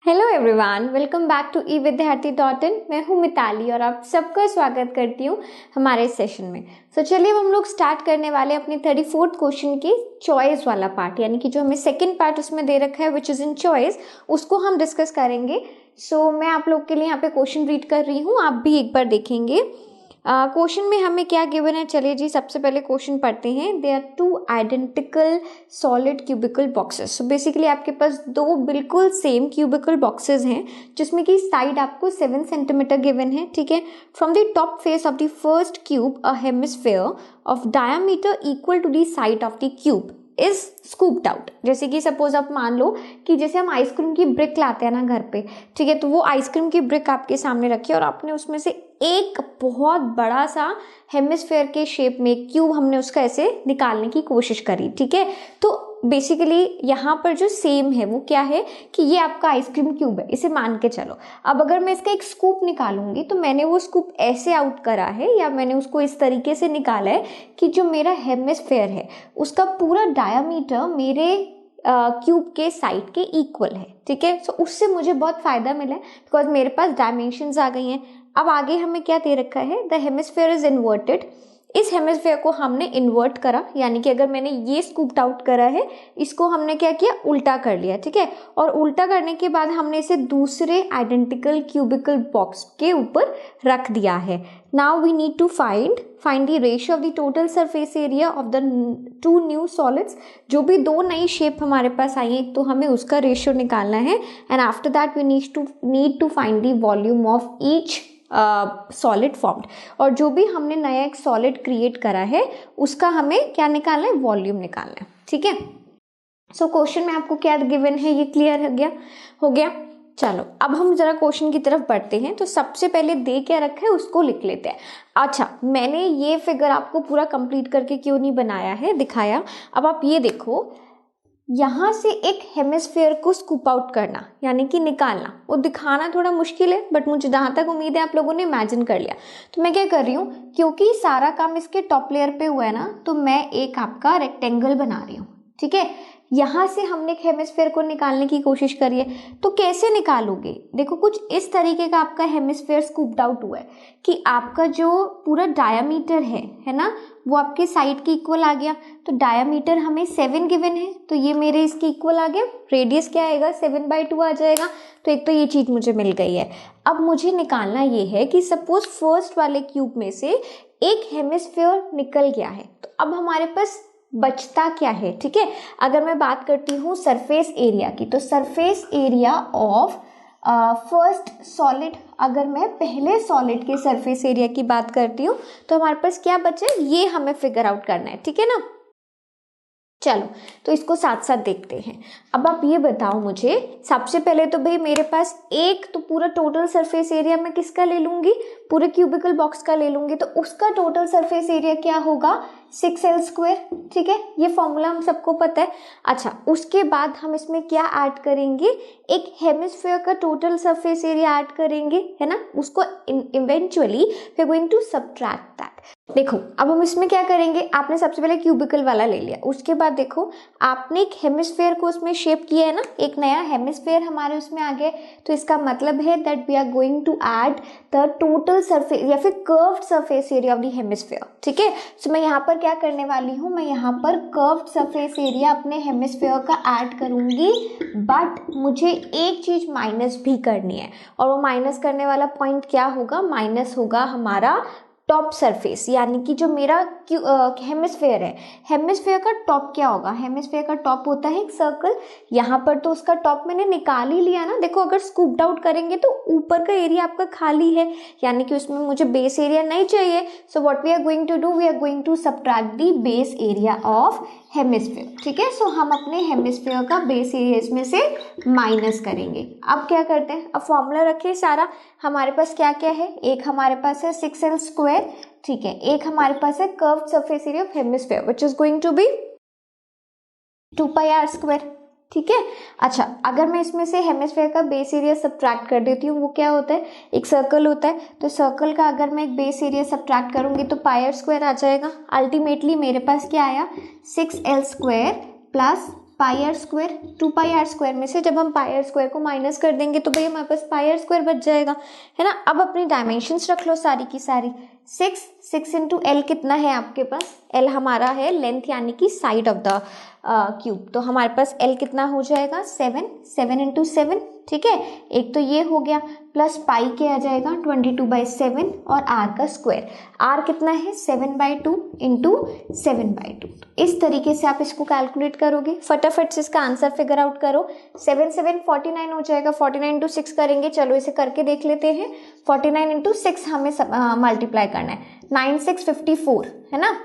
Hello everyone, welcome back to evidyarthi.in। मैं हूँ मिताली और आप सबका स्वागत करती हूँ हमारे सेशन में। चलिए अब हम लोग स्टार्ट करने वाले अपने 34th क्वेश्चन की चॉइस वाला पार्ट, यानी कि जो हमें सेकंड पार्ट उसमें दे रखा है विच इज़ इन चॉइस, उसको हम डिस्कस करेंगे। मैं आप लोग के लिए यहाँ पे क्वेश्चन रीड कर रही हूँ, आप भी एक बार देखेंगे। क्वेश्चन में हमें क्या गिवन है, चलिए जी सबसे पहले क्वेश्चन पढ़ते हैं। They are two identical solid cubical boxes. Basically आपके पास दो बिल्कुल सेम क्यूबिकल बॉक्सेस हैं जिसमें कि साइड आपको 7 सेंटीमीटर गिवन है, ठीक है। From the top face of the first cube a hemisphere of diameter equal to the side of the cube is scooped out. जैसे कि सपोज आप मान लो कि जैसे हम आइसक्रीम की ब्रिक लाते हैं ना घर पे, ठीक है, तो वो आइसक्रीम की ब्रिक आपके सामने रखी है और आपने उसमें से एक बहुत बड़ा सा हेमिस्फेयर के शेप में क्यूब हमने उसका ऐसे निकालने की कोशिश करी, ठीक है। तो बेसिकली यहाँ पर जो सेम है वो क्या है कि ये आपका आइसक्रीम क्यूब है, इसे मान के चलो। अब अगर मैं इसका एक स्कूप निकालूंगी तो मैंने वो स्कूप ऐसे आउट करा है या मैंने उसको इस तरीके से निकाला है कि जो मेरा हेमिस्फेयर है उसका पूरा डायामीटर मेरे क्यूब के साइड के इक्वल है, ठीक है। सो उससे मुझे बहुत फायदा मिला है बिकॉज मेरे पास डायमेंशंस आ गई हैं। अब आगे हमें क्या दे रखा है, द हेमिस्फेयर इज इन्वर्टेड। इस हेमिस्फेयर को हमने इन्वर्ट करा, यानी कि अगर मैंने ये स्कूप्ड आउट करा है इसको हमने क्या किया, उल्टा कर लिया, ठीक है। और उल्टा करने के बाद हमने इसे दूसरे आइडेंटिकल क्यूबिकल बॉक्स के ऊपर रख दिया है। Now we need to find the ratio of the total surface area of the two new solids. जो भी दो नई शेप हमारे पास आई है तो हमें उसका रेशियो निकालना है। And after that we need to find the volume of each solid formed. और जो भी हमने नया एक सॉलिड क्रिएट करा है उसका हमें क्या निकालना है, वॉल्यूम निकालना है, ठीक है। सो क्वेश्चन में आपको क्या गिवन है ये क्लियर हो गया। चलो अब हम जरा क्वेश्चन की तरफ बढ़ते हैं। तो सबसे पहले दे क्या रखा है उसको लिख लेते हैं। अच्छा, मैंने ये फिगर आपको पूरा कंप्लीट करके क्यों नहीं बनाया है, दिखाया। अब आप ये देखो, यहाँ से एक हेमिस्फेयर को स्कूप आउट करना यानी कि निकालना, वो दिखाना थोड़ा मुश्किल है, बट मुझे जहाँ तक उम्मीद है आप लोगों ने इमेजिन कर लिया। तो मैं क्या कर रही हूँ, क्योंकि सारा काम इसके टॉप लेयर पे हुआ है ना, तो मैं एक आपका रेक्टेंगल बना रही हूँ, ठीक है। यहाँ से हमने एक हेमिस्फेयर को निकालने की कोशिश करी है। तो कैसे निकालोगे, देखो कुछ इस तरीके का आपका हेमिस्फेयर स्कूप्ड आउट हुआ है कि आपका जो पूरा डायामीटर है ना, वो आपके साइड के इक्वल आ गया। तो डायामीटर हमें 7 गिवन है तो ये मेरे इसके इक्वल आ गया। रेडियस क्या आएगा, 7/2 आ जाएगा। तो एक तो ये चीज़ मुझे मिल गई है। अब मुझे निकालना ये है कि सपोज फर्स्ट वाले क्यूब में से एक हेमिस्फेयर निकल गया है, तो अब हमारे पास बचता क्या है, ठीक है। अगर मैं बात करती हूँ सरफेस एरिया की, तो surface area of first solid, अगर मैं पहले सॉलिड के सरफेस एरिया की बात करती हूँ तो हमारे पास क्या बचे, ये हमें फिगर आउट करना है, ठीक है ना। चलो तो इसको साथ साथ देखते हैं। अब आप ये बताओ मुझे, सबसे पहले तो भाई मेरे पास एक तो पूरा टोटल सरफेस एरिया मैं किसका ले लूंगी, पूरे क्यूबिकल बॉक्स का ले लूंगी। तो उसका टोटल सरफेस एरिया क्या होगा, 6L², ठीक है। ये फॉर्मूला हम सबको पता है। अच्छा, उसके बाद हम इसमें क्या ऐड करेंगे, एक हेमिस्फेयर का टोटल सरफेस एरिया ऐड करेंगे, है ना। उसको eventually we are going to subtract that. देखो अब हम इसमें क्या करेंगे, आपने सबसे पहले क्यूबिकल वाला ले लिया, उसके बाद देखो आपने एक हेमिस्फेयर को उसमें शेप किया है ना, एक नया हेमिस्फेयर हमारे उसमें आ गया। तो इसका मतलब है that we are going to add the total surface या फिर curved surface area of the hemisphere, ठीक है। सो मैं यहाँ पर क्या करने वाली हूँ, मैं यहाँ पर कर्व्ड सरफेस एरिया अपने हेमिस्फेयर का ऐड करूंगी, बट मुझे एक चीज माइनस भी करनी है। और वो माइनस करने वाला पॉइंट क्या होगा, माइनस होगा हमारा टॉप सरफेस, यानी कि जो मेरा हेमिस्फेयर है, हेमिस्फेयर का टॉप क्या होगा, हेमिस्फेयर का टॉप होता है एक सर्कल। यहाँ पर तो उसका टॉप मैंने निकाल ही लिया ना। देखो अगर स्कूप्ड आउट करेंगे तो ऊपर का एरिया आपका खाली है, यानी कि उसमें मुझे बेस एरिया नहीं चाहिए। So what we are going to do, we are going to subtract the base area of hemisphere, ठीक है। सो हम अपने हेमिस्फेयर का बेस एरिया इसमें से माइनस करेंगे। अब क्या करते हैं, अब फॉर्मूला रखें सारा। हमारे पास क्या क्या है, एक हमारे पास है 6L², ठीक है। एक हमारे पास है curved surface area of hemisphere which is going to be 2πr², ठीक है। अच्छा, अगर मैं इसमें से हेमिस्फेयर का बेस एरिया सबट्रैक्ट कर देती हूँ, वो क्या होता है, एक सर्कल होता है। तो सर्कल का अगर मैं एक बेस एरिया सबट्रैक्ट करूंगी तो πr² आ जाएगा। अल्टीमेटली मेरे पास क्या आया, 6L² plus pi r square, 2 pi r square में से जब हम पाई आर स्क्वायर को माइनस कर देंगे तो भाई हमारे पास पाई आर स्क्वायर बच जाएगा, है ना। अब अपनी डायमेंशंस रख लो सारी की सारी। 6 इंटू एल कितना है आपके पास, एल हमारा है लेंथ यानी कि साइड ऑफ द क्यूब, तो हमारे पास एल कितना हो जाएगा 7 इंटू 7, ठीक है। एक तो ये हो गया, प्लस पाई के आ जाएगा 22/7 और आर का स्क्वायर, आर कितना है 7/2 इंटू 7/2। इस तरीके से आप इसको कैलकुलेट करोगे, फटाफट से इसका आंसर फिगर आउट करो। 7 7 49 हो जाएगा, 49 इंटू 6 करेंगे, चलो इसे करके देख लेते हैं। 49 इंटू 6 हमें मल्टीप्लाई करना है, 9 6 54, है ना।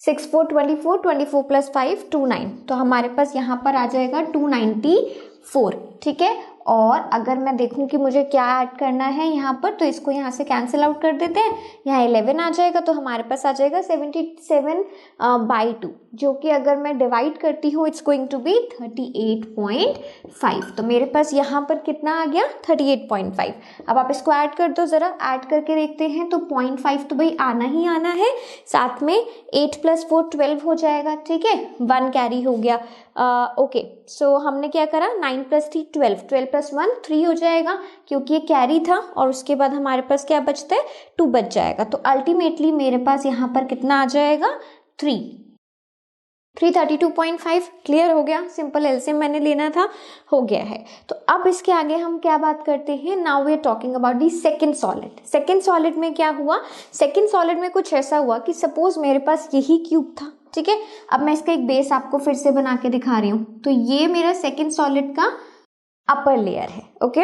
6 4 24, 24 प्लस 5 29, तो हमारे पास यहाँ पर आ जाएगा 294, ठीक है। और अगर मैं देखूं कि मुझे क्या ऐड करना है यहाँ पर, तो इसको यहाँ से कैंसिल आउट कर देते हैं, यहाँ 11 आ जाएगा, तो हमारे पास आ जाएगा 77/2, जो कि अगर मैं डिवाइड करती हूँ इट्स गोइंग टू बी 38.5। तो मेरे पास यहाँ पर कितना आ गया 38.5। अब आप इसको ऐड कर दो ज़रा, ऐड करके देखते हैं तो 0.5 तो भाई आना ही आना है, साथ में 8 + 4 12 हो जाएगा, ठीक है। 1 कैरी हो गया, ओके। सो हमने क्या करा, 9 + 3 12, 12 + 1 3 हो जाएगा, क्योंकि ये कैरी था, और उसके बाद हमारे पास क्या बचता है 2 बच जाएगा। तो अल्टीमेटली मेरे पास यहाँ पर कितना आ जाएगा 332.5। क्लियर हो गया, सिंपल एलसीएम मैंने लेना था, हो गया है। तो अब इसके आगे हम क्या बात करते हैं, now we are talking about the second solid. Second solid में क्या हुआ, सेकंड सॉलिड में कुछ ऐसा हुआ कि सपोज मेरे पास यही क्यूब था, ठीक है। अब मैं इसका एक बेस आपको फिर से बना के दिखा रही हूँ, तो ये मेरा सेकंड सॉलिड का अपर लेयर है, ओके।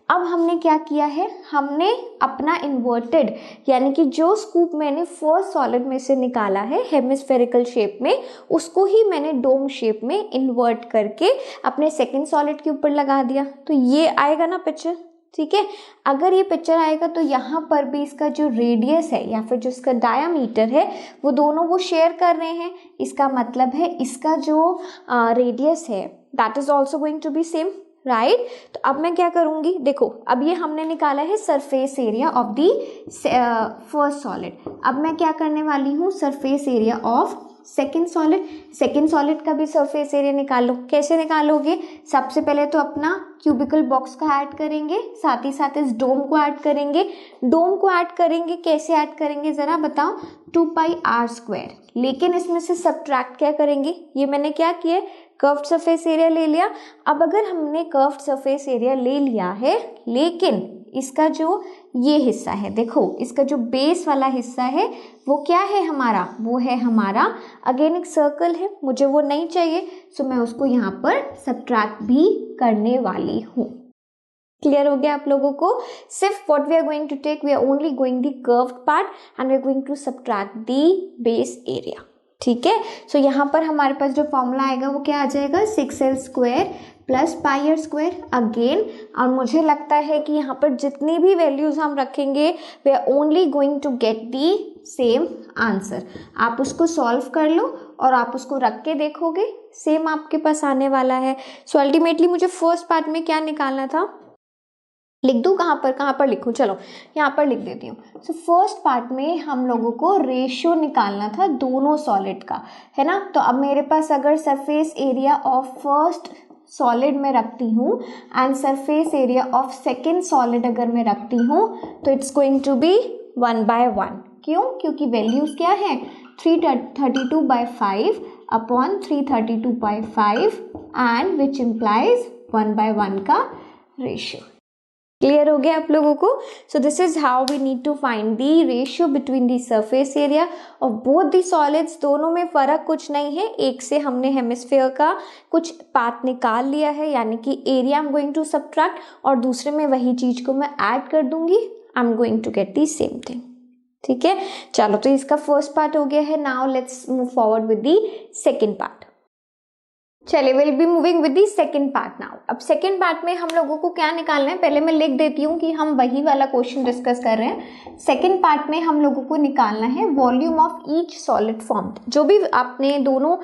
अब हमने क्या किया है, हमने अपना इन्वर्टेड यानी कि जो स्कूप मैंने फर्स्ट सॉलिड में से निकाला है हेमिस्फेरिकल शेप में, उसको ही मैंने डोम शेप में इन्वर्ट करके अपने सेकंड सॉलिड के ऊपर लगा दिया। तो ये आएगा ना पिक्चर, ठीक है। अगर ये पिक्चर आएगा तो यहाँ पर भी इसका जो रेडियस है या फिर जो इसका डायामीटर है वो दोनों वो शेयर कर रहे हैं। इसका मतलब है इसका जो रेडियस है that is also going to be same, right. तो अब मैं क्या करूंगी, देखो अब ये हमने निकाला है surface area of the first solid. अब मैं क्या करने वाली हूँ, surface area of second solid. Second solid का भी सरफेस एरिया निकालो। कैसे निकालोगे, सबसे पहले तो अपना क्यूबिकल बॉक्स का ऐड करेंगे, साथ ही साथ इस डोम को ऐड करेंगे। डोम को ऐड करेंगे, कैसे ऐड करेंगे जरा बताओ, 2 पाई आर स्क्वायर। लेकिन इसमें से सब्ट्रैक्ट क्या करेंगे, ये मैंने क्या किया, कर्व्ड सरफेस एरिया ले लिया। अब अगर हमने कर्व्ड सरफेस एरिया ले लिया है, लेकिन इसका जो ये हिस्सा है, देखो इसका जो बेस वाला हिस्सा है वो क्या है हमारा, वो है हमारा अगेन एक सर्कल है, मुझे वो नहीं चाहिए, सो मैं उसको यहाँ पर सब्ट्रैक्ट भी करने वाली हूँ। क्लियर हो गया आप लोगों को। सिर्फ what we are going to take, we are only going the curved part and we are going to subtract the base area, ठीक है। सो यहाँ पर हमारे पास जो फॉर्मूला आएगा वो क्या आ जाएगा, 6l square plus pi r square again. और मुझे लगता है कि यहाँ पर जितनी भी वैल्यूज हम रखेंगे we are only going to get the same answer. आप उसको सॉल्व कर लो और आप उसको रख के देखोगे, सेम आपके पास आने वाला है। सो अल्टीमेटली मुझे फर्स्ट पार्ट में क्या निकालना था, लिख दूँ, कहाँ पर लिखूँ, चलो यहाँ पर लिख देती हूँ। सो फर्स्ट पार्ट में हम लोगों को रेशियो निकालना था दोनों सॉलिड का, है ना। तो अब मेरे पास अगर surface area of first solid में रखती हूँ and surface area of second solid अगर मैं रखती हूँ तो इट्स गोइंग टू बी 1/1। क्यों, क्योंकि वैल्यूज क्या है 332/5 अपॉन 332/5 एंड विच इम्प्लाइज 1/1 का रेशियो। क्लियर हो गया आप लोगों को। So this is how we need to find the ratio between the surface area of both the solids. दोनों में फर्क कुछ नहीं है, एक से हमने हेमिस्फीयर का कुछ पार्ट निकाल लिया है यानी कि area I am going to subtract, और दूसरे में वही चीज को मैं ऐड कर दूंगी, I am going to get the same thing, ठीक है। चलो तो इसका फर्स्ट पार्ट हो गया है। Now let's move forward with the second part. चलिए will be moving with the second part now. अब सेकेंड पार्ट में हम लोगों को क्या निकालना है, पहले मैं लिख देती हूँ कि हम वही वाला क्वेश्चन डिस्कस कर रहे हैं। सेकेंड पार्ट में हम लोगों को निकालना है volume of each solid formed. जो भी आपने दोनों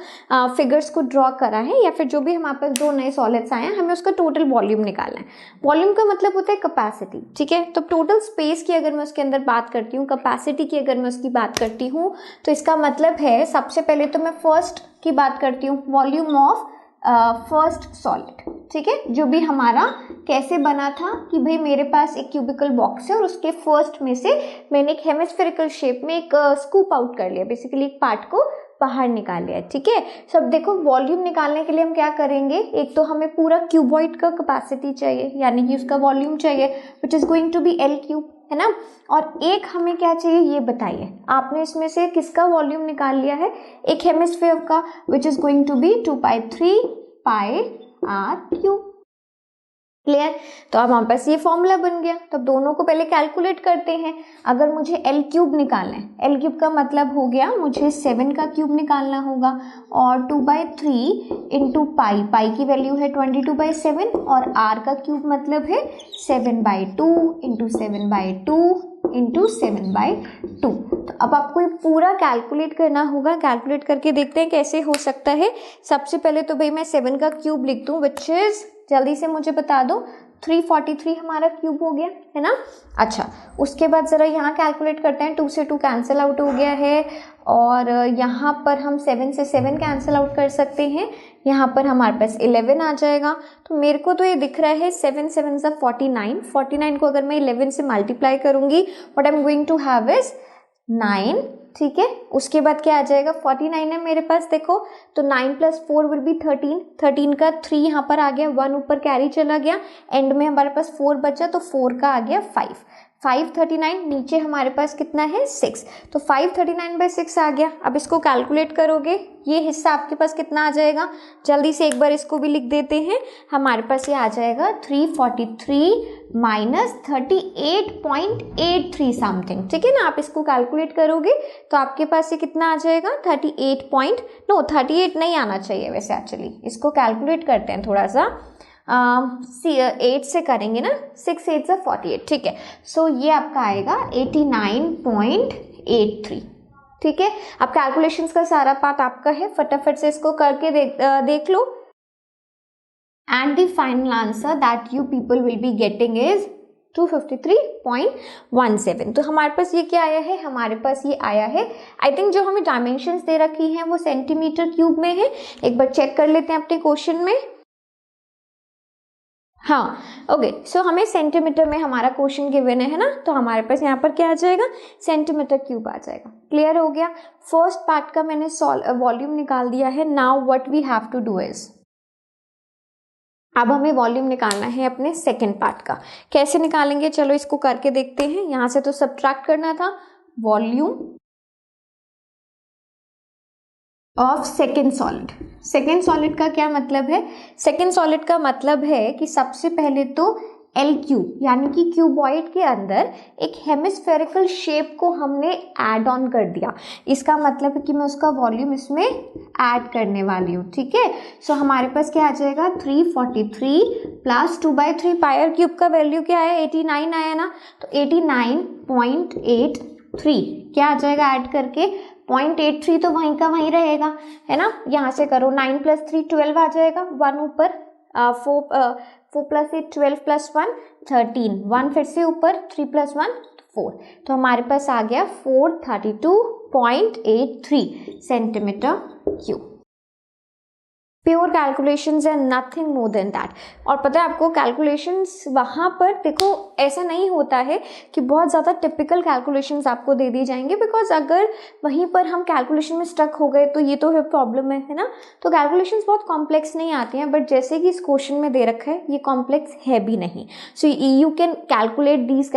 फिगर्स को ड्रॉ करा है या फिर जो भी हमारे पास दो नए सॉलिड्स आए हैं, हमें उसका टोटल वॉल्यूम निकालना है। वॉल्यूम का मतलब होता है कैपेसिटी, ठीक है। तो टोटल स्पेस की अगर मैं उसके अंदर बात करती हूँ, कैपेसिटी की अगर मैं उसकी बात करती हूँ, तो इसका मतलब है सबसे पहले तो मैं फर्स्ट की बात करती हूँ, वॉल्यूम ऑफ फर्स्ट सॉलिड, ठीक है, जो भी हमारा कैसे बना था कि भाई मेरे पास एक क्यूबिकल बॉक्स है और उसके फर्स्ट में से मैंने एक हेमिस्फेरिकल शेप में एक स्कूप आउट कर लिया, बेसिकली एक पार्ट को बाहर निकाल लिया, ठीक है। सो अब देखो वॉल्यूम निकालने के लिए हम क्या करेंगे, एक तो हमें पूरा क्यूबॉइड का कैपेसिटी चाहिए यानी कि उसका वॉल्यूम चाहिए which is going to be L cube, है ना, और एक हमें क्या चाहिए ये बताइए, आपने इसमें से किसका वॉल्यूम निकाल लिया है, एक हेमिस्फीयर का which is going to be 2/3 pi r cube. Clear, तो अब हमारे पास ये फॉर्मूला बन गया। तो अब दोनों को पहले कैलकुलेट करते हैं। अगर मुझे एल क्यूब निकालना है, एल क्यूब का मतलब हो गया मुझे 7 का क्यूब निकालना होगा और 2/3 इंटू पाई, पाई की वैल्यू है 22/7 और आर का क्यूब मतलब है 7/2 इंटू 7/2 इंटू 7/2। तो अब आपको ये पूरा कैलकुलेट करना होगा। कैलकुलेट करके देखते हैं कैसे हो सकता है। सबसे पहले तो भाई मैं 7 का क्यूब लिख दूं विच इज, जल्दी से मुझे बता दो, 343 हमारा क्यूब हो गया, है ना। अच्छा, उसके बाद ज़रा यहाँ कैलकुलेट करते हैं। 2 से 2 कैंसिल आउट हो गया है और यहाँ पर हम 7 से 7 कैंसिल आउट कर सकते हैं। यहाँ पर हमारे पास 11 आ जाएगा। तो मेरे को तो ये दिख रहा है 7 7 सा 49, 49 को अगर मैं 11 से मल्टीप्लाई करूँगी what I am going to have is 9, ठीक है। उसके बाद क्या आ जाएगा, 49 है मेरे पास, देखो तो 9 + 4 विल बी 13, 13 का 3 यहाँ पर आ गया, 1 ऊपर कैरी चला गया, एंड में हमारे पास 4 बचा तो 4 का आ गया 5, 539, नीचे हमारे पास कितना है 6, तो 539/6 आ गया। अब इसको कैलकुलेट करोगे, ये हिस्सा आपके पास कितना आ जाएगा, जल्दी से एक बार इसको भी लिख देते हैं। हमारे पास ये आ जाएगा 343 माइनस 38.83 समथिंग, ठीक है ना। आप इसको कैलकुलेट करोगे तो आपके पास ये कितना आ जाएगा, 38 नहीं आना चाहिए वैसे एक्चुअली, इसको कैलकुलेट करते हैं थोड़ा सा। 8 से करेंगे ना, 6 8 सा 48, ठीक है। सो ये आपका आएगा 89.83, ठीक है। अब कैलकुलेशंस का सारा पार्ट आपका है, फटाफट से इसको करके देख लो। And the final answer that you people will be getting is 253.17। तो हमारे पास ये क्या आया है, हमारे पास ये आया है, आई थिंक जो हमें डायमेंशंस दे रखी हैं वो सेंटीमीटर क्यूब में है। एक बार चेक कर लेते हैं अपने क्वेश्चन में। हाँ, ओके, सो हमें सेंटीमीटर में हमारा क्वेश्चन गिवन है ना, तो हमारे पास यहाँ पर क्या आ जाएगा, सेंटीमीटर क्यूब आ जाएगा। क्लियर हो गया। फर्स्ट पार्ट का मैंने वॉल्यूम निकाल दिया है। Now what we have to do is, अब हमें वॉल्यूम निकालना है अपने सेकंड पार्ट का। कैसे निकालेंगे, चलो इसको करके देखते हैं। यहाँ से तो सब्ट्रैक्ट करना था, volume of second solid. Second solid का क्या मतलब है, सेकेंड सॉलिड का मतलब है कि सबसे पहले तो एल क्यूब यानी कि क्यूबॉइड के अंदर एक हेमिस्फेरिकल शेप को हमने ऐड ऑन कर दिया। इसका मतलब है कि मैं उसका वॉल्यूम इसमें ऐड करने वाली हूँ, ठीक है। सो हमारे पास क्या आ जाएगा, 343 प्लस 2/3 पाई आर क्यूब का वैल्यू क्या है, 89 आया ना, तो 89.83 क्या आ जाएगा ऐड करके, 0.83 तो वहीं का वहीं रहेगा, है ना। यहाँ से करो, 9 + 3 12 आ जाएगा, 1 ऊपर 4 + 8 12 + 1 13, 1 फिर से ऊपर, 3 + 1 4, तो हमारे पास आ गया 432.83 centimetre cube. Pure calculations and nothing more than that. और पता है आपको कैलकुलेशंस वहाँ पर देखो ऐसा नहीं होता है कि बहुत ज़्यादा टिपिकल कैलकुलेशंस आपको दे दी जाएंगे, बिकॉज अगर वहीं पर हम कैलकुलेशन में स्टक हो गए तो ये तो है प्रॉब्लम है ना। तो कैलकुलेशंस बहुत कॉम्प्लेक्स नहीं आती हैं, बट जैसे कि इस क्वेश्चन में दे रखा है ये कॉम्प्लेक्स है भी नहीं। So you can calculate these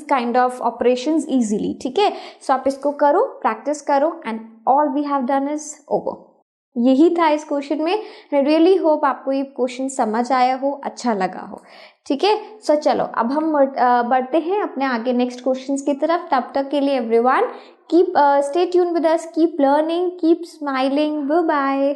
kind of operations easily, ठीक है। सो आप इसको करो, प्रैक्टिस करो, and all we have done is over. यही था इस क्वेश्चन में। आई रियली होप आपको ये क्वेश्चन समझ आया हो, अच्छा लगा हो, ठीक है। सो चलो अब हम बढ़ते हैं अपने आगे नेक्स्ट क्वेश्चंस की तरफ। तब तक के लिए everyone keep stay tune with us, keep learning, keep smiling, bye bye.